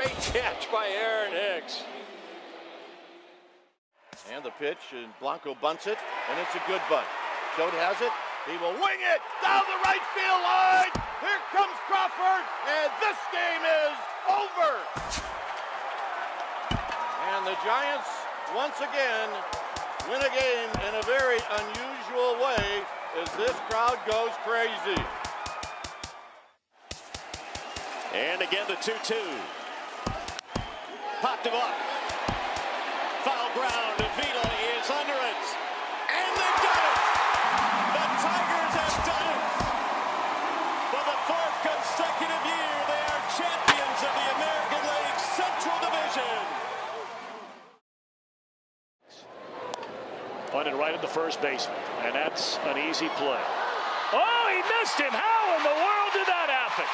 Great catch by Aaron Hicks. And the pitch, and Blanco bunts it, and it's a good bunt. Choate has it. He will wing it down the right field line. Here comes Crawford, and this game is over. And the Giants, once again, win a game in a very unusual way as this crowd goes crazy. And again, the 2-2. Popped him up. Foul ground. Avila is under it. And they've done it. The Tigers have done it. For the 4th consecutive year, they are champions of the American League Central Division. Punted right at the first baseman, and that's an easy play. Oh, he missed him. How in the world did that happen?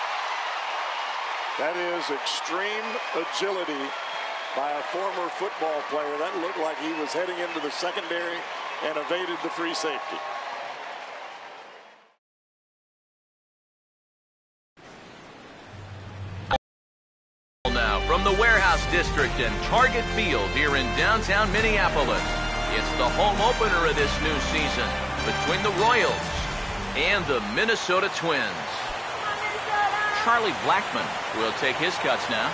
That is extreme agility by a former football player. That looked like he was heading into the secondary and evaded the free safety. Now from the Warehouse District and Target Field here in downtown Minneapolis, it's the home opener of this new season between the Royals and the Minnesota Twins. Charlie Blackmon will take his cuts now.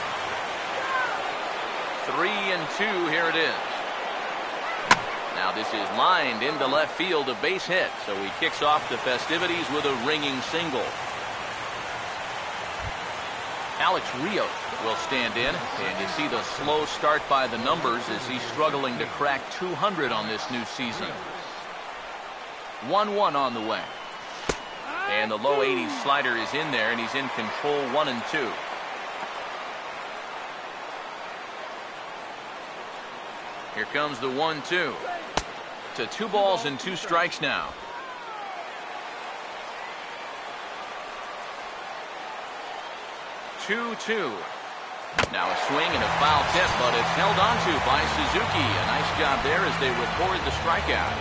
3-2, here it is. Now this is lined into left field, a base hit, so he kicks off the festivities with a ringing single. Alex Rios will stand in, and you see the slow start by the numbers as he's struggling to crack 200 on this new season. 1-1 on the way. And the low 80s slider is in there, and he's in control. 1-2. Here comes the 1-2. To 2 balls and 2 strikes now. 2-2. Now a swing and a foul tip, but it's held onto by Suzuki. A nice job there as they record the strikeout.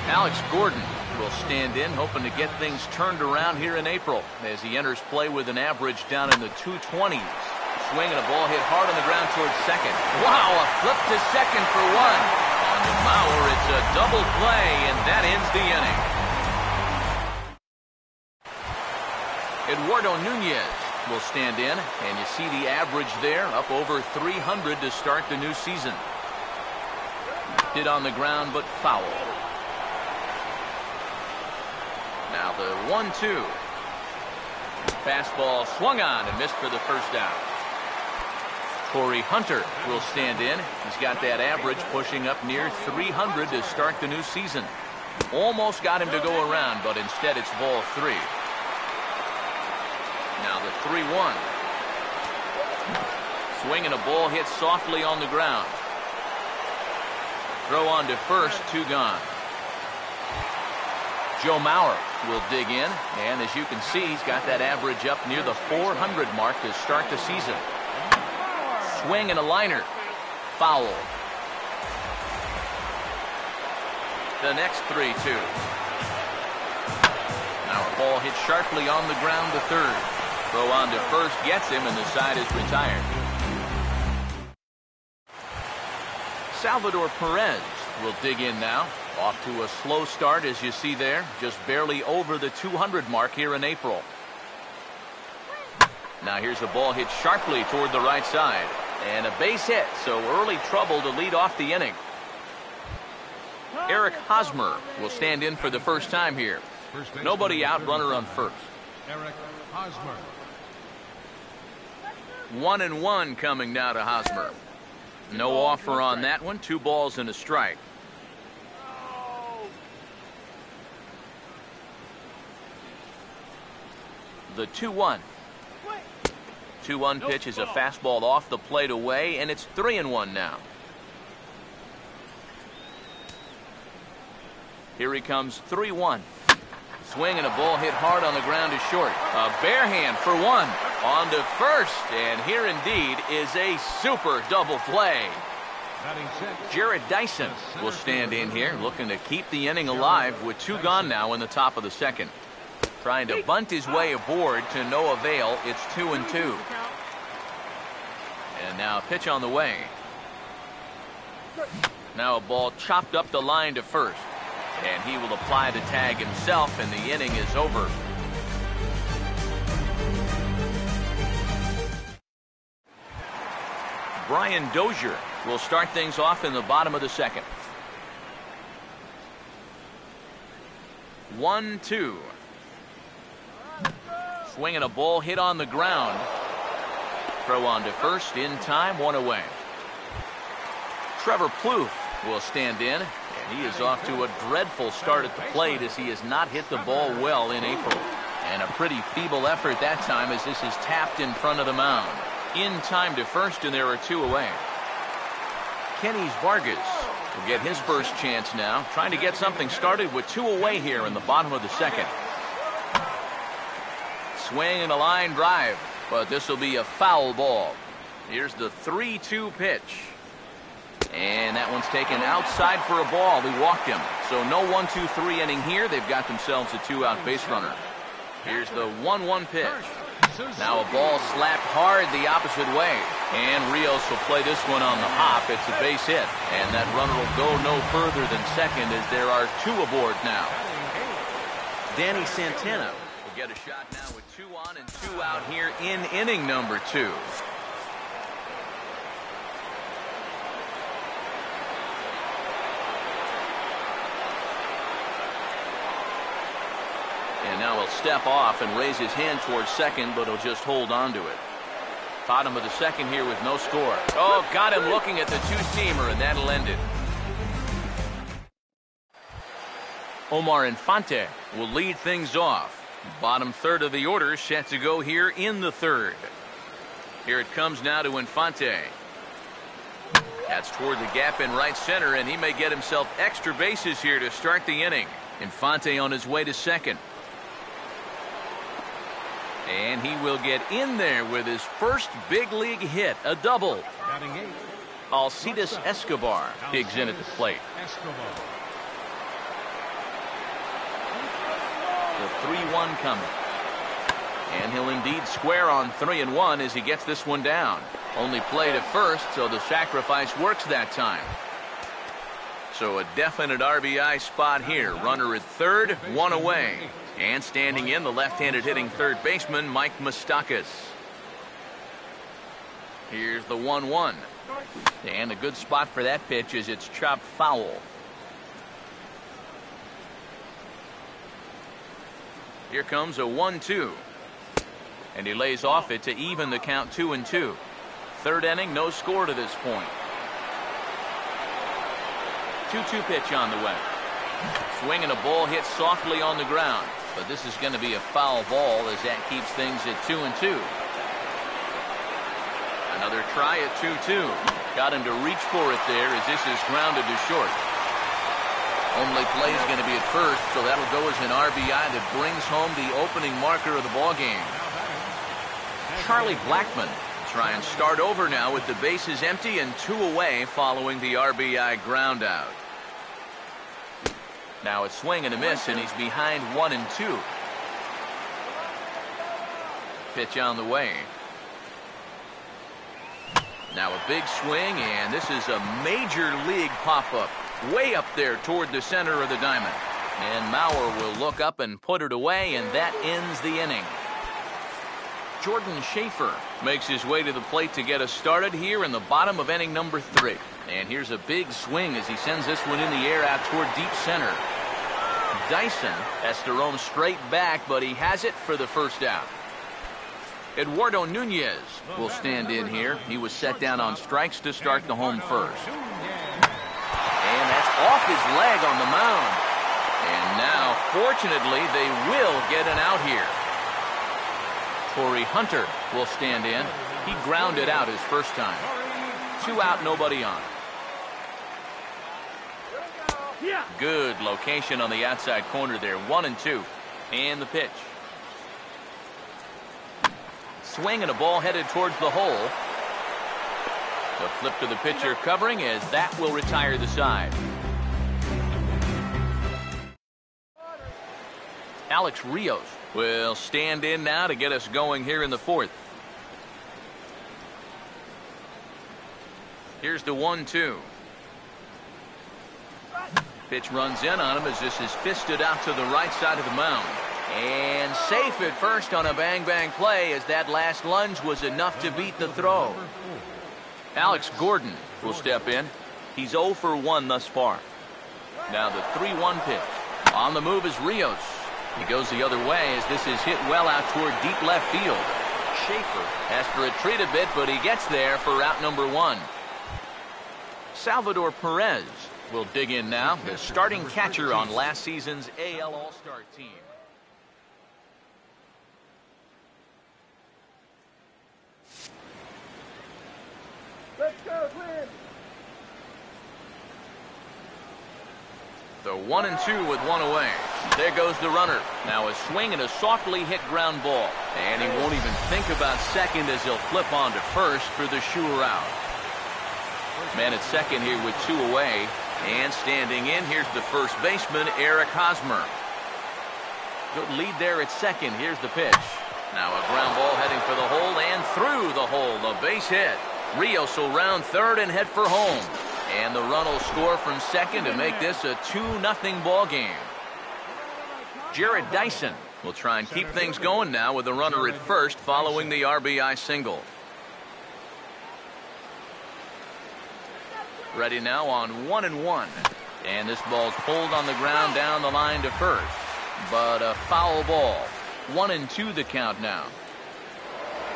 Alex Gordon will stand in, hoping to get things turned around here in April as he enters play with an average down in the 220s. Swing and a ball hit hard on the ground towards second. Wow, a flip to second for 1. On the Mauer, it's a double play, and that ends the inning. Eduardo Nunez will stand in, and you see the average there, up over 300 to start the new season. Hit on the ground, but foul. Now the 1-2. Fastball swung on and missed for the first out. Corey Hunter will stand in. He's got that average pushing up near 300 to start the new season. Almost got him to go around, but instead it's ball 3. Now the 3-1. Swing and a ball hit softly on the ground. Throw on to first, 2 gone. Joe Mauer will dig in, and as you can see, he's got that average up near the 400 mark to start the season. Swing and a liner. Foul. The next 3-2. Now a ball hit sharply on the ground to third. Throw on to first gets him, and the side is retired. Salvador Perez will dig in now. Off to a slow start, as you see there, just barely over the 200 mark here in April. Now here's a ball hit sharply toward the right side, and a base hit, so early trouble to lead off the inning. Eric Hosmer will stand in for the first time here. Nobody out, runner on first. Eric Hosmer. 1-1 coming now to Hosmer. No offer on that one. 2 balls and a strike. The 2-1. 2-1 pitch is a fastball off the plate away, and it's 3-1 now. Here he comes, 3-1. Swing and a ball hit hard on the ground to short. A bare hand for 1. On to first, and here indeed is a super double play. Jared Dyson will stand in here, looking to keep the inning alive with 2 gone now in the top of the second. Trying to bunt his way aboard to no avail. It's 2-2. And now a pitch on the way. Now a ball chopped up the line to first. And he will apply the tag himself, and the inning is over. Brian Dozier will start things off in the bottom of the second. 1-2. Swinging a ball hit on the ground. Throw on to first in time, 1 away. Trevor Plouffe will stand in, and he is off to a dreadful start at the plate as he has not hit the ball well in April. And a pretty feeble effort that time as this is tapped in front of the mound. In time to first, and there are 2 away. Kenny Vargas will get his first chance now, trying to get something started with 2 away here in the bottom of the second. Swing and a line drive, but this will be a foul ball. Here's the 3-2 pitch. And that one's taken outside for a ball. He walked him. So no 1-2-3 inning here. They've got themselves a 2-out base runner. Here's the 1-1 pitch. Now a ball slapped hard the opposite way. And Rios will play this one on the hop. It's a base hit. And that runner will go no further than second as there are 2 aboard now. Danny Santana will get a shot now with 2 on and 2 out here in inning number 2. And now he'll step off and raise his hand towards second, but he'll just hold on to it. Bottom of the second here with no score. Oh, got him looking at the 2-seamer, and that'll end it. Omar Infante will lead things off. Bottom third of the order set to go here in the third. Here it comes now to Infante. That's toward the gap in right center, and he may get himself extra bases here to start the inning. Infante on his way to second. And he will get in there with his first big league hit, a double. Alcides Escobar digs in at the plate. The 3-1 coming. And he'll indeed square on 3-1 as he gets this one down. Only played at first, so the sacrifice works that time. So a definite RBI spot here. Runner at third, 1 away. And standing in, the left-handed hitting third baseman, Mike Moustakas. Here's the 1-1. And a good spot for that pitch as it's chopped foul. Here comes a 1-2. And he lays off it to even the count 2-2. Third inning, no score to this point. 2-2 pitch on the way. Swing and a ball hit softly on the ground. But this is going to be a foul ball as that keeps things at 2-2. Another try at 2-2. Got him to reach for it there as this is grounded to short. Only play is going to be at first, so that'll go as an RBI that brings home the opening marker of the ball game. Charlie Blackmon try and start over now with the bases empty and 2 away following the RBI ground out. Now a swing and a miss, and he's behind 1-2. Pitch on the way. Now a big swing, and this is a major league pop-up. Way up there toward the center of the diamond. And Mauer will look up and put it away, and that ends the inning. Jordan Schaefer makes his way to the plate to get us started here in the bottom of inning number 3. And here's a big swing as he sends this one in the air out toward deep center. Dyson has to roam straight back, but he has it for the first out. Eduardo Nunez will stand in here. He was set down on strikes to start the home first. And that's off his leg on the mound. And now, fortunately, they will get an out here. Torrey Hunter will stand in. He grounded out his first time. 2 out, nobody on. Good location on the outside corner there. 1-2. And the pitch. Swing and a ball headed towards the hole. The flip to the pitcher covering as that will retire the side. Alex Rios will stand in now to get us going here in the 4th. Here's the 1-2. Pitch runs in on him as this is fisted out to the right side of the mound. And safe at first on a bang-bang play as that last lunge was enough to beat the throw. Alex Gordon will step in. He's 0 for 1 thus far. Now the 3-1 pitch. On the move is Rios. He goes the other way as this is hit well out toward deep left field. Schaefer has to retreat a bit, but he gets there for out number 1. Salvador Perez will dig in now, the starting catcher on last season's AL All-Star team. Let's go, Glenn. The 1-2 with 1 away. There goes the runner. Now a swing and a softly hit ground ball. And he won't even think about second as he'll flip on to first for the sure out. Man at second here with 2 away. And standing in, here's the first baseman, Eric Hosmer. Good lead there at second. Here's the pitch. Now a ground ball heading for the hole and through the hole. The base hit. Rios will round third and head for home. And the run will score from second to make this a 2-0 ball game. Jared Dyson will try and keep things going now with the runner at first following the RBI single. Ready now on 1-1. And this ball's pulled on the ground down the line to first. But a foul ball. 1-2 the count now.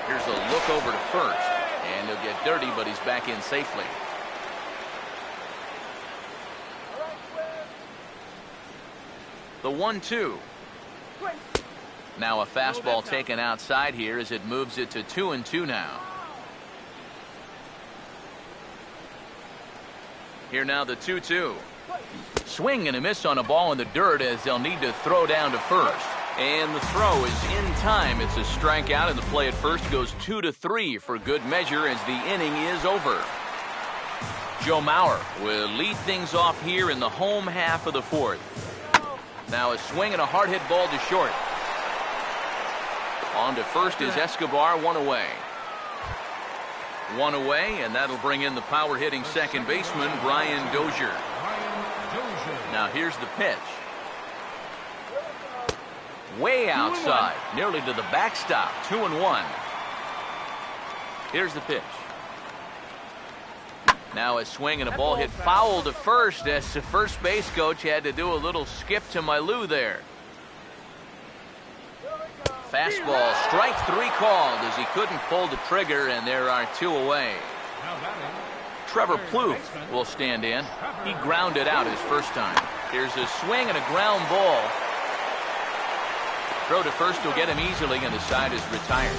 Here's a look over to first. And he'll get dirty, but he's back in safely. The 1-2. Now a fastball taken outside here as it moves it to 2-2 now. Here now the 2-2. Swing and a miss on a ball in the dirt as they'll need to throw down to first. And the throw is in time. It's a strikeout, and the play at first goes 2-3 for good measure as the inning is over. Joe Mauer will lead things off here in the home half of the 4th. Now a swing and a hard hit ball to short. On to first is Escobar, 1 away. 1 away, and that'll bring in the power hitting second baseman, Brian Dozier. Now here's the pitch. Way outside, nearly to the backstop, 2-1. Here's the pitch. Now a swing and a ball hit foul to first as the first base coach had to do a little skip to my Lou there. Fastball, strike 3 called as he couldn't pull the trigger, and there are 2 away. Trevor Plouffe will stand in. He grounded out his first time. Here's a swing and a ground ball. Throw to first will get him easily, and the side is retired.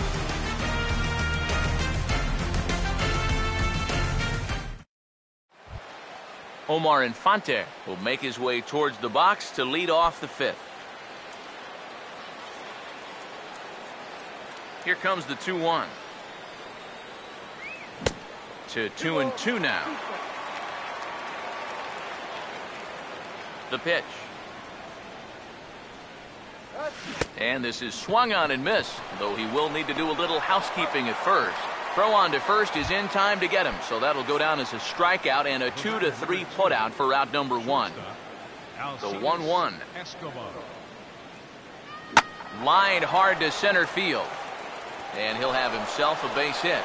Omar Infante will make his way towards the box to lead off the 5th. Here comes the 2-1. To 2-2 now. The pitch. And this is swung on and missed, though he will need to do a little housekeeping at first. Throw on to first is in time to get him, so that'll go down as a strikeout and a 2-3 putout for out number 1. The 1-1. Lined hard to center field. And he'll have himself a base hit.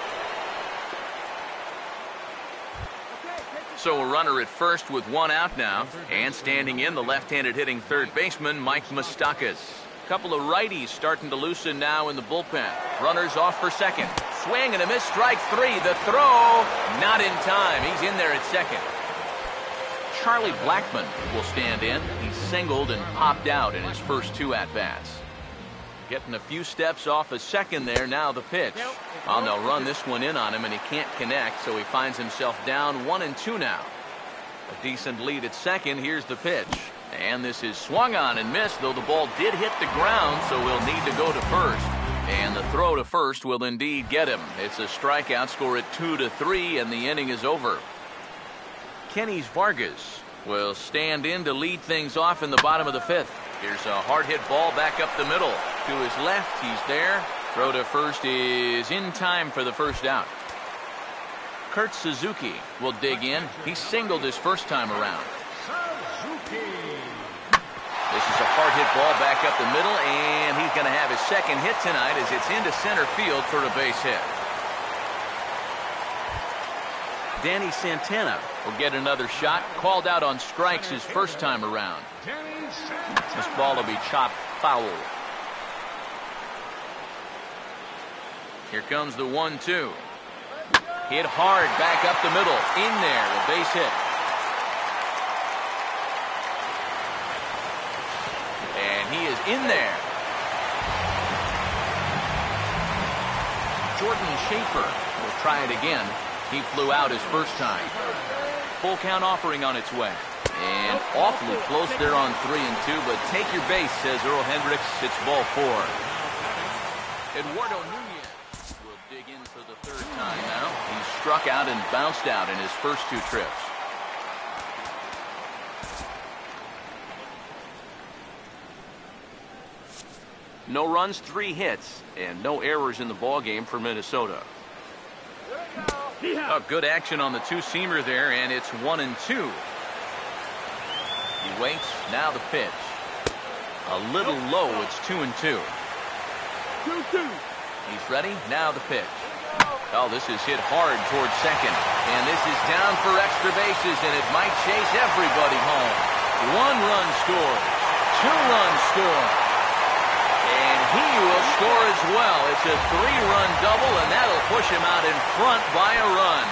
So a runner at first with 1 out now. And standing in, the left-handed hitting third baseman, Mike Moustakas. Couple of righties starting to loosen now in the bullpen. Runners off for second. Swing and a miss, strike 3. The throw, not in time. He's in there at second. Charlie Blackmon will stand in. He's singled and popped out in his first 2 at-bats. Getting a few steps off a second there. Now the pitch. Oh, they'll run this one in on him, and he can't connect, so he finds himself down 1-2 now. A decent lead at second. Here's the pitch. And this is swung on and missed, though the ball did hit the ground, so we'll need to go to first. And the throw to first will indeed get him. It's a strikeout, score at 2-3, and the inning is over. Kenny Vargas will stand in to lead things off in the bottom of the 5th. Here's a hard hit ball back up the middle. To his left, he's there. Throw to first is in time for the first out. Kurt Suzuki will dig in. He singled his first time around. This is a hard hit ball back up the middle, and he's going to have his second hit tonight as it's into center field for a base hit. Danny Santana will get another shot. Called out on strikes his first time around. This ball will be chopped foul. Here comes the 1-2. Hit hard back up the middle. In there, a base hit. And he is in there. Jordan Schaefer will try it again. He flew out his first time. Full count offering on its way. And awfully close there on 3-2, but take your base, says Earl Hendricks. It's ball 4. Eduardo Nunez will dig in for the third time now. He struck out and bounced out in his first 2 trips. No runs, 3 hits, and no errors in the ballgame for Minnesota. Oh, good action on the 2-seamer there, and it's 1-2. He waits. Now the pitch. A little low. It's 2-2. He's ready. Now the pitch. Oh, this is hit hard towards second. And this is down for extra bases, and it might chase everybody home. 1 run scored. 2 runs scored. And he will score as well. It's a 3-run double, and that'll push him out in front by a run.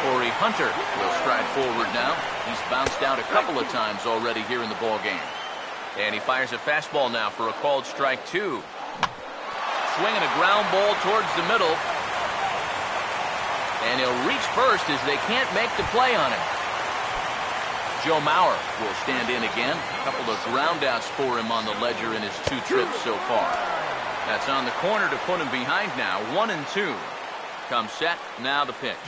Corey Hunter will stride forward now. He's bounced out a couple of times already here in the ball game. And he fires a fastball now for a called strike 2. Swinging a ground ball towards the middle. And he'll reach first as they can't make the play on it. Joe Mauer will stand in again. A couple of groundouts for him on the ledger in his 2 trips so far. That's on the corner to put him behind now. 1-2. Comes set. Now the pitch.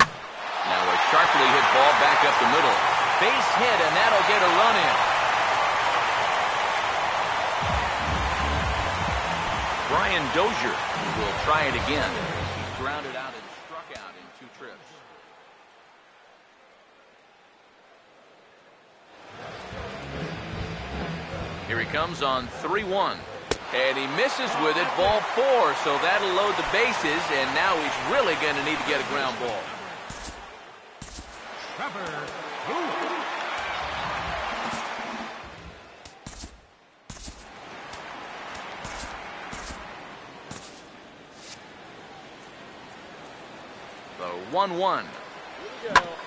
Now a sharply hit ball back up the middle. Base hit, and that'll get a run in. Brian Dozier will try it again. He's grounded out and struck out in 2 trips. Here he comes on 3-1. And he misses with it, ball 4. So that'll load the bases, and now he's really going to need to get a ground ball. The 1-1.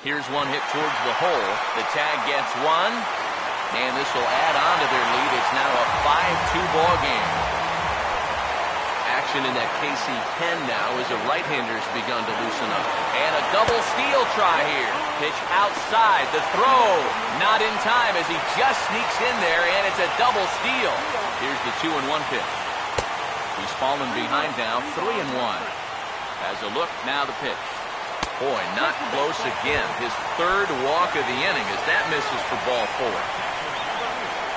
Here's one hit towards the hole. The tag gets 1. And this will add on to their lead. It's now a 5-2 ball game. Action in that KC pen now as a right-hander's begun to loosen up. And a double steal try here. Pitch outside. The throw not in time as he just sneaks in there, and it's a double steal. Here's the 2-1 pitch. He's fallen behind now, 3-1. Has a look, now the pitch. Boy, not close again. His 3rd walk of the inning as that misses for ball 4.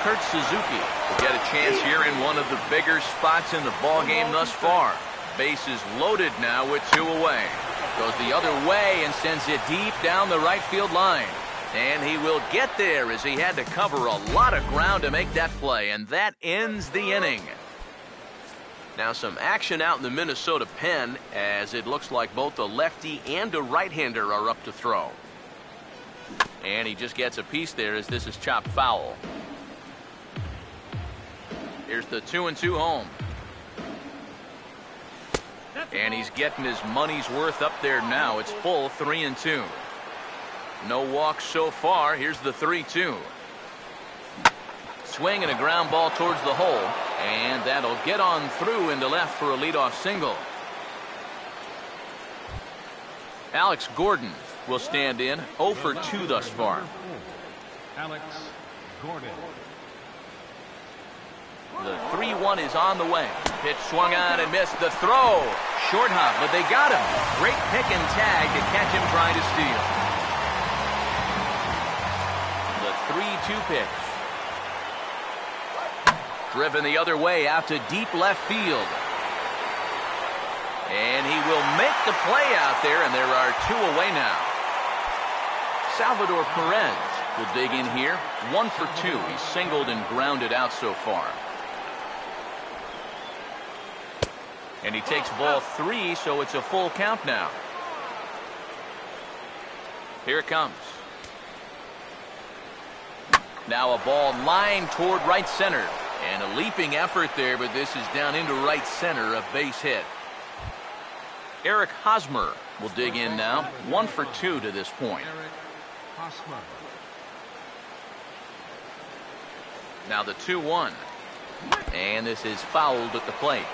Kurt Suzuki will get a chance here in one of the bigger spots in the ballgame thus far. Bases loaded now with 2 away. Goes the other way and sends it deep down the right field line. And he will get there as he had to cover a lot of ground to make that play. And that ends the inning. Now some action out in the Minnesota pen as it looks like both a lefty and a right-hander are up to throw. And he just gets a piece there as this is chopped foul. Here's the 2-2 home. And he's getting his money's worth up there now. It's full 3-2. No walks so far. Here's the 3-2. Swing and a ground ball towards the hole. And that'll get on through into left for a leadoff single. Alex Gordon will stand in. 0 for 2 thus far. Alex Gordon. The 3-1 is on the way. Pitch swung on and missed. The throw. Short hop, but they got him. Great pick and tag to catch him trying to steal. The 3-2 pitch. Driven the other way out to deep left field. And he will make the play out there, and there are are 2 away now. Salvador Perez will dig in here. 1 for 2. He's singled and grounded out so far. And he takes ball 3, so it's a full count now. Here it comes. Now a ball lined toward right center. And a leaping effort there, but this is down into right center, a base hit. Eric Hosmer will dig in now. 1 for 2 to this point. Now the 2-1. And this is fouled at the plate.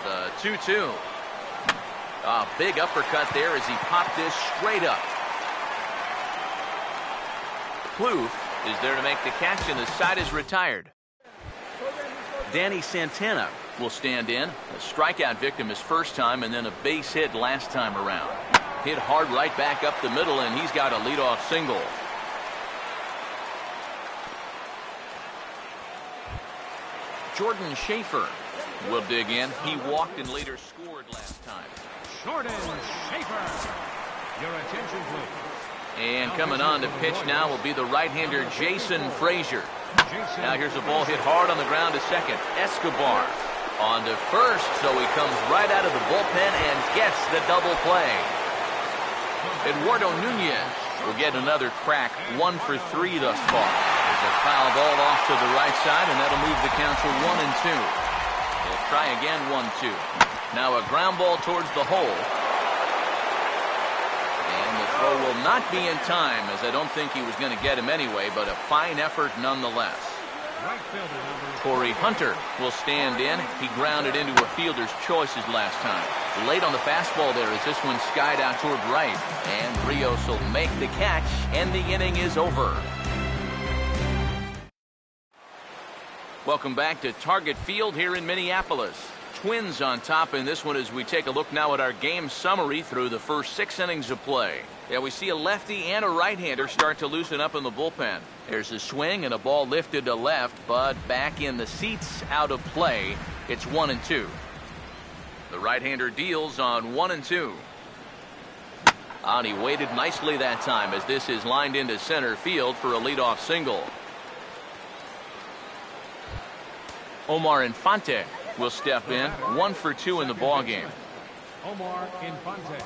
The 2-2. A big uppercut there as he popped this straight up. Plouffe is there to make the catch, and the side is retired. Danny Santana will stand in. A strikeout victim his first time, and then a base hit last time around. Hit hard right back up the middle, and he's got a leadoff single. Jordan Schaefer will dig in. He walked and later scored last time. Jordan Schaefer. Your attention, please. And coming on to pitch now will be the right-hander Jason Frazier. Now here's a ball hit hard on the ground to second. Escobar on to first, so he comes right out of the bullpen and gets the double play. Eduardo Nunez will get another crack. 1 for 3 thus far. There's a foul ball off to the right side, and that'll move the count to 1-2. They'll try again. 1-2. Now a ground ball towards the hole. Throw will not be in time, as I don't think he was going to get him anyway, but a fine effort nonetheless. Corey Hunter will stand in. He grounded into a fielder's choices last time. Late on the fastball there as this one skied out toward right. And Rios will make the catch, and the inning is over. Welcome back to Target Field here in Minneapolis. Twins on top in this one as we take a look now at our game summary through the first 6 innings of play. Yeah, we see a lefty and a right-hander start to loosen up in the bullpen. There's a swing and a ball lifted to left, but back in the seats, out of play. It's 1-2. The right-hander deals on 1-2. And he waited nicely that time as this is lined into center field for a leadoff single. Omar Infante will step in. 1 for 2 in the ball game. Omar Infante.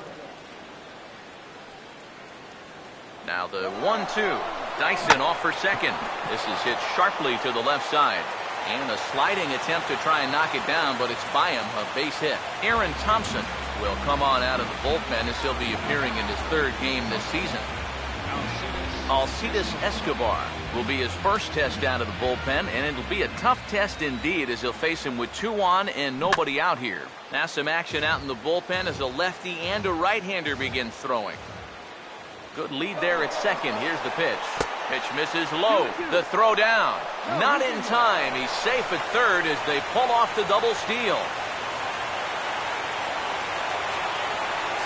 Now the 1-2. Dyson off for second. This is hit sharply to the left side. And a sliding attempt to try and knock it down, but it's by him, a base hit. Aaron Thompson will come on out of the bullpen as he'll be appearing in his 3rd game this season. Alcides Escobar will be his first test out of the bullpen, and it'll be a tough test indeed as he'll face him with 2 on and nobody out here. Now some action out in the bullpen as a lefty and a right-hander begin throwing. Good lead there at second. Here's the pitch. Pitch misses low. The throw down. Not in time. He's safe at third as they pull off the double steal.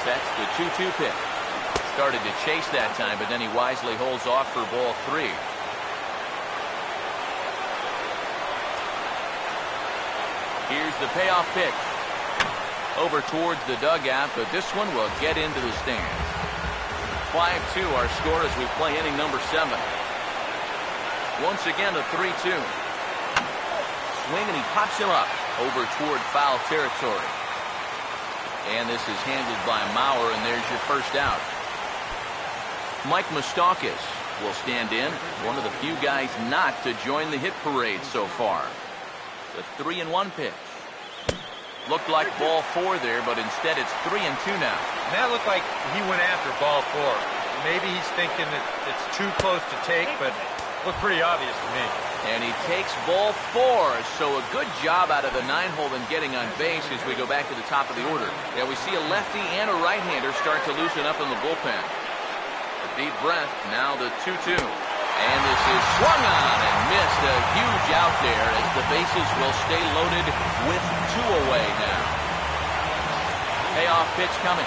Sets the 2-2 pitch. Started to chase that time, but then he wisely holds off for ball 3. Here's the payoff pitch. Over towards the dugout, but this one will get into the stands. 5-2 our score as we play inning number 7. Once again a 3-2. Swing and he pops him up over toward foul territory. And this is handled by Mauer, and there's your first out. Mike Moustakas will stand in. One of the few guys not to join the hit parade so far. The 3-1 pitch. Looked like ball 4 there, but instead it's 3-2 now. And that looked like he went after ball 4. Maybe he's thinking that it's too close to take, but it looked pretty obvious to me. And he takes ball 4, so a good job out of the 9-hole in getting on base as we go back to the top of the order. Yeah, we see a lefty and a right-hander start to loosen up in the bullpen. A deep breath, now the 2-2. And this is swung on and missed. A huge out there as the bases will stay loaded with 2 away now. Payoff pitch coming.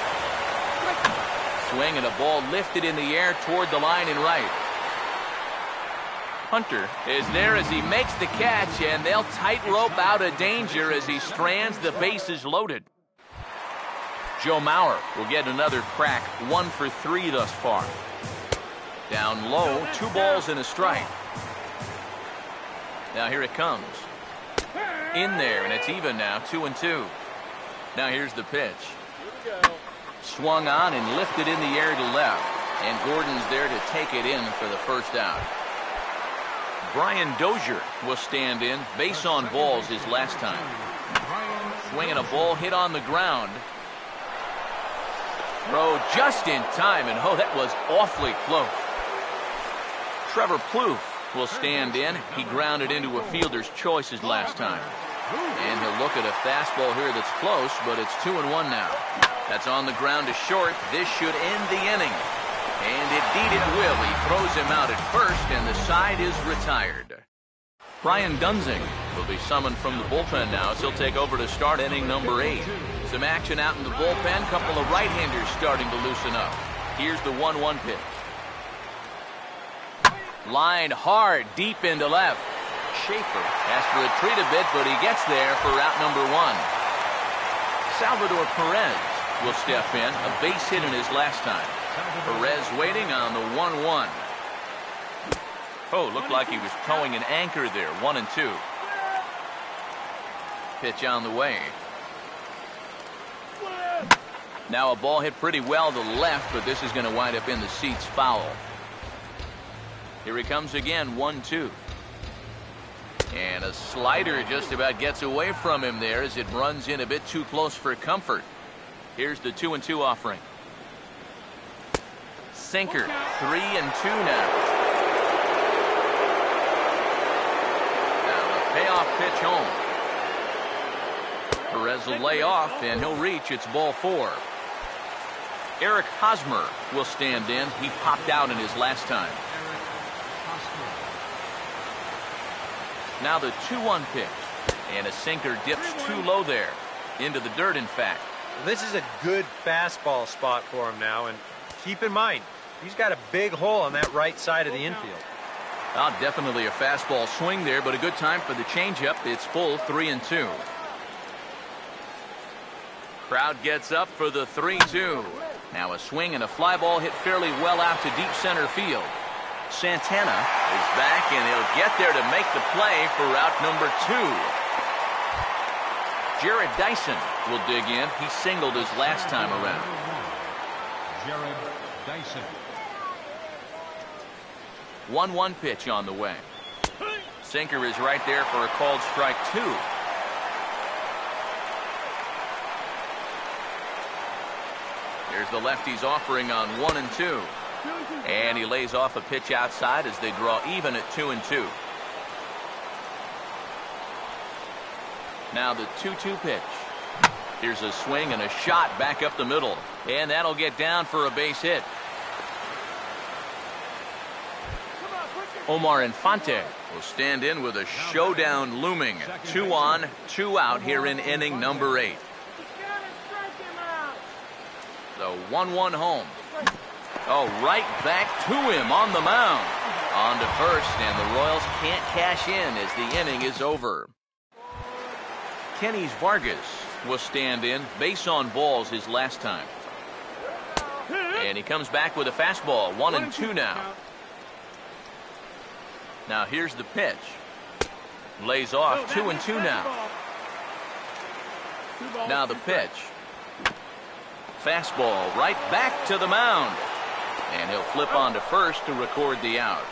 Swing and a ball lifted in the air toward the line and right. Hunter is there as he makes the catch, and they'll tightrope out of danger as he strands the bases loaded. Joe Mauer will get another crack, 1 for 3 thus far. Down low, 2 balls and a strike. Now here it comes. In there, and it's even now, 2-2. Now here's the pitch. Swung on and lifted in the air to left. And Gordon's there to take it in for the first out. Brian Dozier will stand in. Base on balls his last time. Swinging a ball hit on the ground. Throw just in time, and oh, that was awfully close. Trevor Plouffe will stand in. He grounded into a fielder's choice his last time. And he'll look at a fastball here that's close, but it's 2-1 now. That's on the ground to short. This should end the inning. And indeed it will. He throws him out at first, and the side is retired. Brian Dunzing will be summoned from the bullpen now as he'll take over to start inning number 8. Some action out in the bullpen. Couple of right-handers starting to loosen up. Here's the 1-1 pitch. Line hard, deep into left. Schaefer has to retreat a bit, but he gets there for out number 1. Salvador Perez will step in. A base hit in his last time. Perez waiting on the 1-1. Oh, looked like he was towing an anchor there. 1-2. Pitch on the way. Now a ball hit pretty well to left, but this is going to wind up in the seats foul. Here he comes again, 1-2. And a slider just about gets away from him there as it runs in a bit too close for comfort. Here's the 2-2 offering. Sinker, 3-2 now. Now the payoff pitch home. Perez will lay off, and he'll reach. It's ball 4. Eric Hosmer will stand in. He popped out in his last time. Now the 2-1 pitch. And a sinker dips too low there. Into the dirt, in fact. This is a good fastball spot for him now. And keep in mind, he's got a big hole on that right side of the infield. Oh, definitely a fastball swing there, but a good time for the changeup. It's full, 3-2. Crowd gets up for the 3-2. Now a swing and a fly ball hit fairly well out to deep center field. Santana is back, and he'll get there to make the play for out number 2. Jared Dyson will dig in. He singled his last time around. Jared Dyson. 1-1 pitch on the way. Sinker is right there for a called strike 2. Here's the lefty's offering on 1-2. And he lays off a pitch outside as they draw even at 2-2. Now the 2-2 pitch. Here's a swing and a shot back up the middle. And that'll get down for a base hit. Omar Infante will stand in with a showdown looming. 2 on, 2 out here in inning number 8. The 1-1 home. Oh, right back to him on the mound. On to first, and the Royals can't cash in as the inning is over. Kenny Vargas will stand in. Base on balls his last time. And he comes back with a fastball. 1-2 now. Now here's the pitch. Lays off. 2-2 now. Now the pitch. Fastball right back to the mound. And he'll flip on to first to record the out.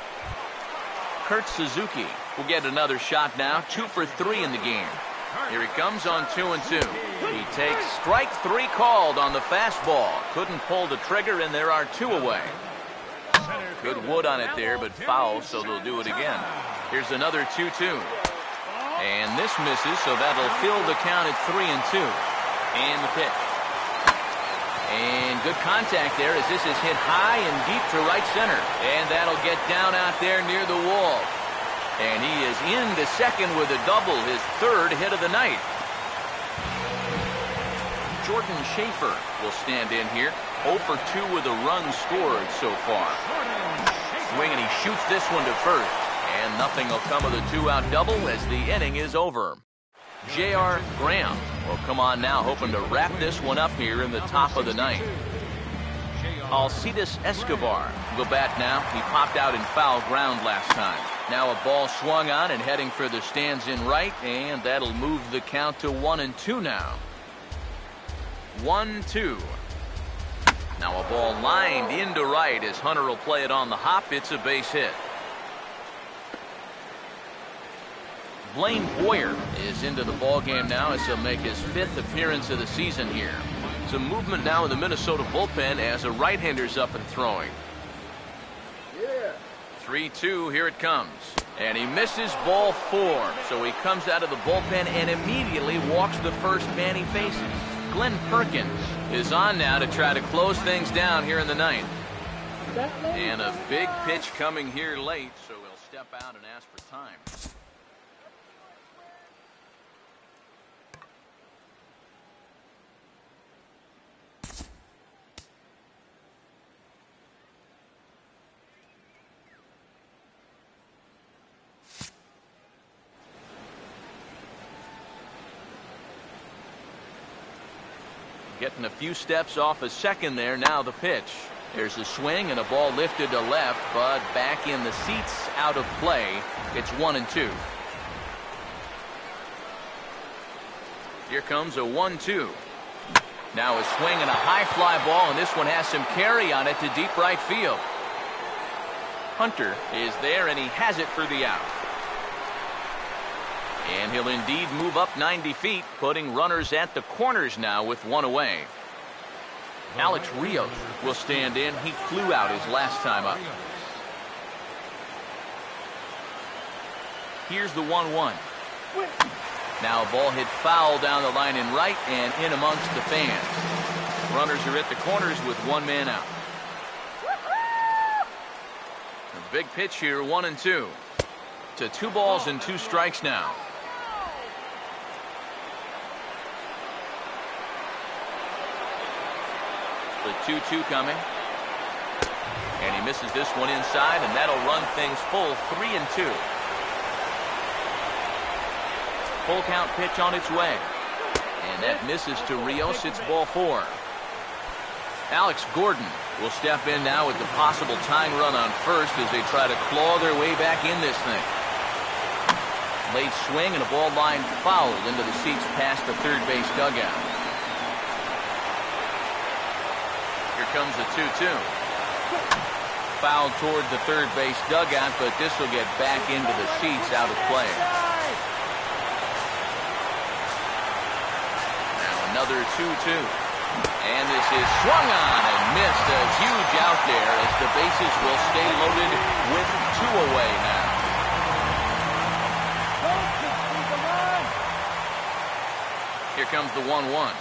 Kurt Suzuki will get another shot now. 2 for 3 in the game. Here he comes on 2-2. He takes strike 3 called on the fastball. Couldn't pull the trigger, and there are 2 away. Good wood on it there, but foul, so they'll do it again. Here's another 2-2. And this misses, so that'll fill the count at 3-2. And the pitch. And good contact there as this is hit high and deep to right center. And that'll get down out there near the wall. And he is into second with a double, his 3rd hit of the night. Jordan Schaefer will stand in here. 0 for 2 with a run scored so far. Swing, and he shoots this one to first. And nothing will come of the 2-out double as the inning is over. J.R. Graham Well, come on now, hoping to wrap this one up here in the top of the ninth. Alcides Escobar will bat now. He popped out in foul ground last time. Now a ball swung on and heading for the stands in right, and that'll move the count to 1-2 now. 1-2. Now a ball lined into right as Hunter will play it on the hop. It's a base hit. Blaine Boyer is into the ball game now as he'll make his 5th appearance of the season here. Some movement now in the Minnesota bullpen as a right-hander's up and throwing. 3-2, here it comes. And he misses ball 4. So he comes out of the bullpen and immediately walks the first man he faces. Glenn Perkins is on now to try to close things down here in the ninth. And a big pitch coming here late, so he'll step out and ask for time. Getting a few steps off a second there. Now the pitch. There's a swing and a ball lifted to left, but back in the seats, out of play. It's 1-2. Here comes a 1-2. Now a swing and a high fly ball, and this one has some carry on it to deep right field. Hunter is there, and he has it for the out. And he'll indeed move up 90 feet, putting runners at the corners now with one away. Alex Rios will stand in. He flew out his last time up. Here's the 1-1. Now a ball hit foul down the line in right and in amongst the fans. Runners are at the corners with one man out. A big pitch here, 1-2. To 2 balls and 2 strikes now. The 2-2 coming. And he misses this one inside, and that'll run things full 3-2. Full count pitch on its way. And that misses to Rios. It's ball 4. Alex Gordon will step in now with the possible tying run on first as they try to claw their way back in this thing. Late swing and a ball line fouled into the seats past the third base dugout. Here comes the 2-2. Fouled toward the third base dugout, but this will get back into the seats, out of play. Now another 2-2. And this is swung on and missed. A huge out there as the bases will stay loaded with 2 away now. Here comes the 1-1.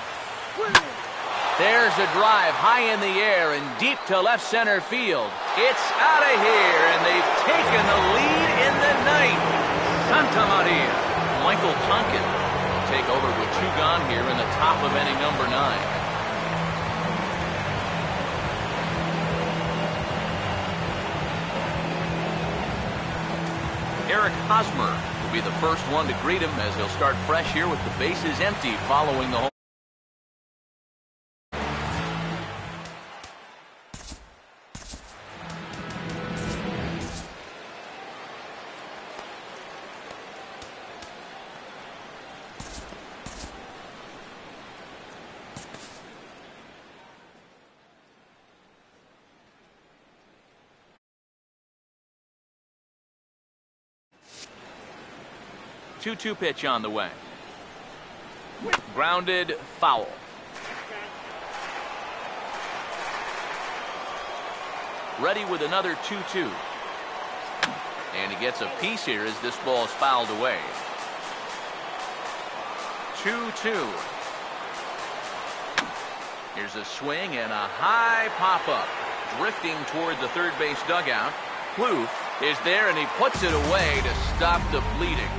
There's a drive high in the air and deep to left center field. It's out of here, and they've taken the lead in the ninth. Santa Maria. Michael Tonkin will take over with 2 gone here in the top of inning number 9. Eric Hosmer will be the first one to greet him as he'll start fresh here with the bases empty following the home. Two pitch on the way. Grounded, foul. Ready with another 2-2. And he gets a piece here as this ball is fouled away. 2-2. Here's a swing and a high pop-up. Drifting toward the third base dugout. Plouffe is there, and he puts it away to stop the bleeding.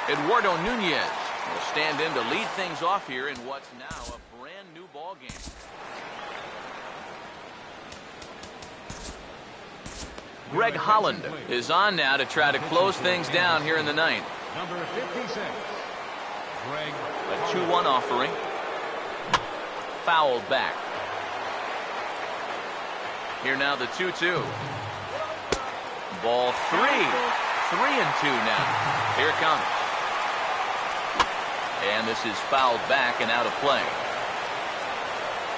Eduardo Nunez will stand in to lead things off here in what's now a brand new ball game. Greg Holland is on now to try to close things down here in the ninth. Number 56, Greg. A 2-1 offering. Fouled back. Here now the 2-2. Ball 3. 3-2 now. Here it comes. And this is fouled back and out of play.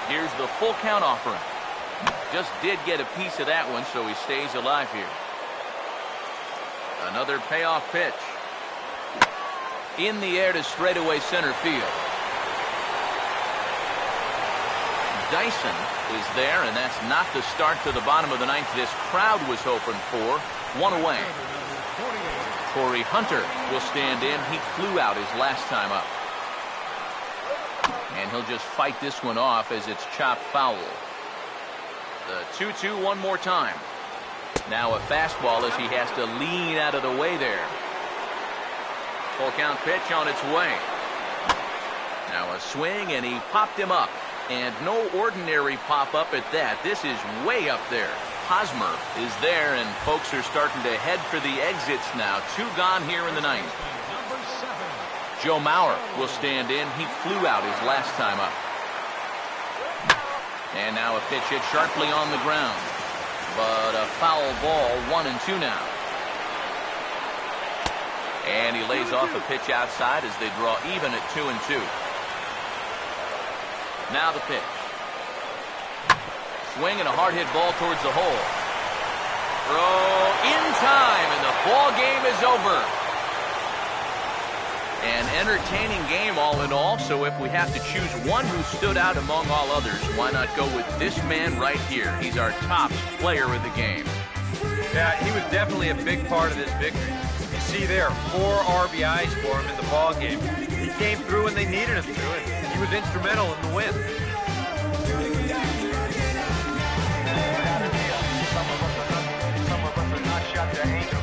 Here's the full count offering. Just did get a piece of that one, so he stays alive here. Another payoff pitch. In the air to straightaway center field. Dyson is there, and that's not the start to the bottom of the ninth this crowd was hoping for. 1 away. Corey Hunter will stand in. He flew out his last time up. And he'll just fight this one off as it's chopped foul. The 2-2 one more time. Now a fastball as he has to lean out of the way there. Full count pitch on its way. Now a swing, and he popped him up. And no ordinary pop-up at that. This is way up there. Hosmer is there, and folks are starting to head for the exits now. 2 gone here in the ninth. Joe Mauer will stand in. He flew out his last time up. And now a pitch hit sharply on the ground. But a foul ball, 1-2 now. And he lays off a pitch outside as they draw even at 2-2. Now the pitch. Swing and a hard hit ball towards the hole. Throw in time, and the ball game is over. An entertaining game all in all, so if we have to choose one who stood out among all others, why not go with this man right here? He's our top player of the game. Yeah, he was definitely a big part of this victory. You see there, 4 RBIs for him in the ball game. He came through when they needed him to, and he was instrumental in the win. Some of us are not shot to aim.